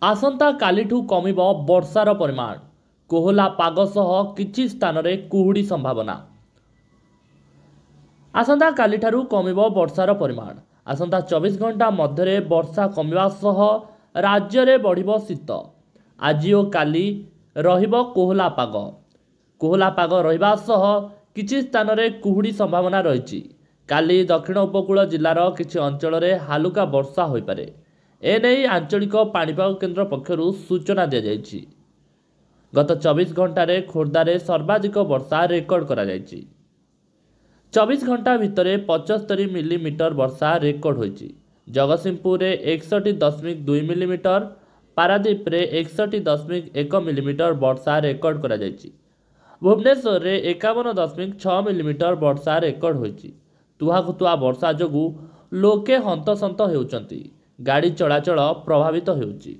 आसंता कालिठू कमिब वर्षार परिमाण। कोहला पाग सह किछि स्थान रे कुहुड़ी संभावना। आसंता कालिठारू कमिब वर्षार परिमाण। आसंता 24 घंटा मध्य वर्षा कमिबा सह राज्य रे बढ़िबो शीत। आज और काली रहिबो कोहला पाग। कोहला पाग रहिबा सह किछि स्थान रे कुहुड़ी संभावना रहिछि। काली दक्षिण उपकूल जिलार किछि अंचल रे हालुका वर्षा होई पारे। एने आंचलिक पाणीपाग केन्द्र पक्षरु सूचना दिया जायछि। गत 24 घंटा रे खोर्धारे सर्वाधिक वर्षा रेकर्ड करा जायछि। 24 घंटा भितर 75 मिलीमीटर वर्षा रेकर्ड होइछि। जगतसिंहपुर रे 61.2 मिलीमीटर, पारादीप रे 61.1 मिलीमीटर वर्षा रेकर्ड करा जायछि। भुवनेश्वर रे 51.6 मिलीमीटर वर्षा रेकर्ड होइछि। तुहाकुतुआ वर्षा जोगु लोके हंतसंत हेउचंती। गाड़ी चलाचल प्रभावित हेउछि।